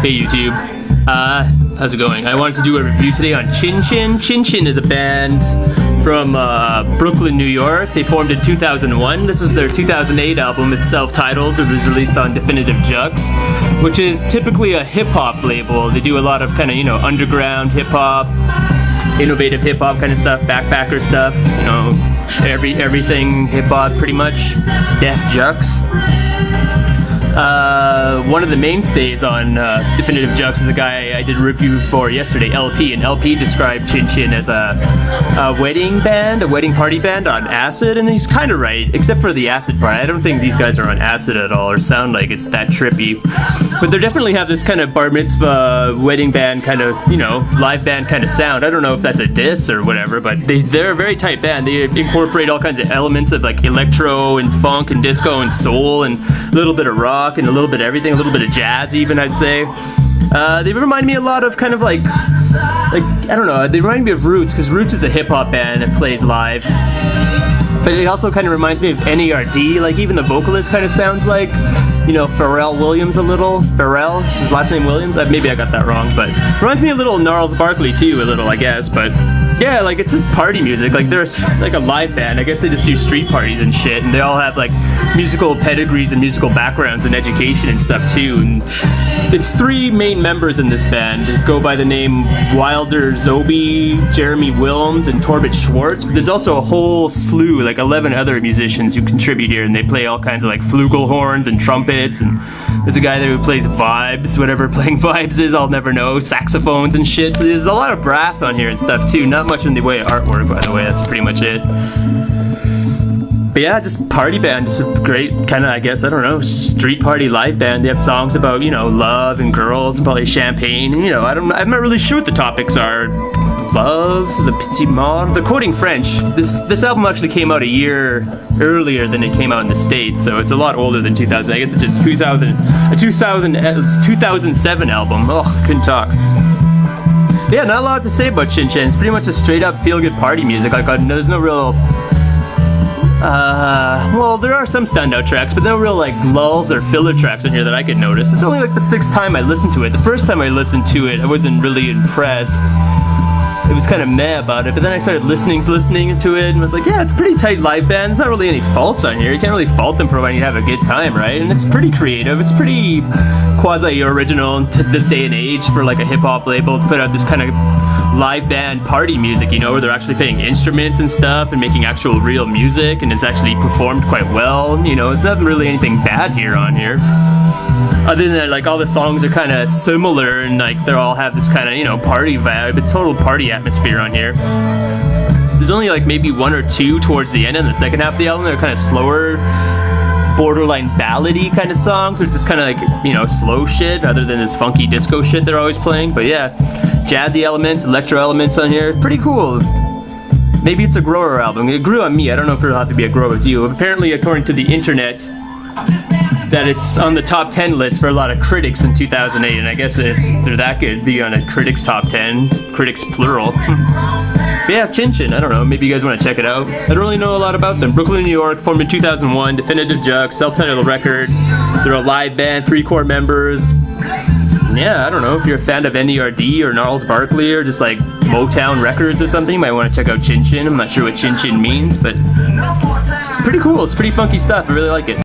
Hey YouTube, how's it going? I wanted to do a review today on Chin Chin. Chin Chin is a band from Brooklyn, New York. They formed in 2001. This is their 2008 album. It's self-titled. It was released on Definitive Jux, which is typically a hip-hop label. They do a lot of kind of, underground hip-hop, innovative hip-hop kind of stuff, backpacker stuff, everything hip-hop pretty much. Def Jux. One of the mainstays on Definitive Jux is a guy I did a review for yesterday, LP, and LP described Chin Chin as a wedding band, a wedding party band on acid, and he's kind of right, except for the acid part. I don't think these guys are on acid at all, or sound like it's that trippy, but they definitely have this kind of bar mitzvah wedding band kind of, live band kind of sound. I don't know if that's a diss or whatever, but they're a very tight band. They incorporate all kinds of elements of like electro and funk and disco and soul and a little bit of rock and a little bit of everything, a little bit of jazz even, I'd say. They remind me a lot of kind of like I don't know, they remind me of Roots, because Roots is a hip-hop band that plays live. But it also kind of reminds me of N.E.R.D, like even the vocalist kind of sounds like, Pharrell Williams a little. Pharrell? Is his last name Williams? Maybe I got that wrong, but reminds me a little of gnarls Barkley too, a little, I guess, but yeah, like it's just party music. Like there's like a live band. I guess they just do street parties and shit, and they all have like musical pedigrees and musical backgrounds and education and stuff too. And it's three main members in this band. They go by the name Wilder Zoby, Jeremy Wilms, and Torbett Schwartz. But there's also a whole slew, like 11 other musicians who contribute here, and they play all kinds of like flugelhorns and trumpets. And there's a guy there who plays vibes, whatever playing vibes is, I'll never know, saxophones and shit. So there's a lot of brass on here and stuff too. Not much in the way of artwork, by the way. That's pretty much it. But yeah, just party band, just a great kind of, I guess, I don't know, street party live band. They have songs about, love and girls and probably champagne. I'm not really sure what the topics are. Love, the petit monde. They're quoting French. This album actually came out a year earlier than it came out in the States, so it's a lot older than 2000. I guess it's a 2007 album. Oh, couldn't talk. Yeah, not a lot to say about Chin Chin. It's pretty much a straight up feel good party music. Like there's no real well, there are some standout tracks, but no real like lulls or filler tracks on here that I could notice. It's only like the 6th time I listened to it. The first time I listened to it, I wasn't really impressed. It was kind of meh about it, but then I started listening to it and was like, yeah, it's a pretty tight live band. There's not really any faults on here. You can't really fault them for when you have a good time, right? And it's pretty creative. It's pretty quasi-original to this day and age for like a hip-hop label to put out this kind of live band party music, where they're actually playing instruments and stuff and making actual real music, and it's actually performed quite well. It's not really anything bad here on here. Other than that, like all the songs are kind of similar and like they all have this kind of, party vibe. It's total party atmosphere on here. There's only like maybe one or two towards the end and the second half of the album. They're kind of slower, borderline ballady kind of songs, which is kind of like, slow shit other than this funky disco shit they're always playing. But yeah, jazzy elements, electro elements on here. Pretty cool. Maybe it's a grower album. It grew on me. I don't know if it'll have to be a grower with you. Apparently, according to the internet, that it's on the top 10 list for a lot of critics in 2008, and I guess if they're that good, it'd be on a critics top 10, critics plural. But yeah, Chin Chin, I don't know, maybe you guys want to check it out. I don't really know a lot about them. Brooklyn, New York, formed in 2001, Definitive Jux, self-titled record. They're a live band, 3 core members. Yeah, I don't know, if you're a fan of N.E.R.D or gnarls Barkley or just like Motown records or something, you might want to check out Chin Chin. I'm not sure what Chin Chin means, but it's pretty cool. It's pretty funky stuff. I really like it.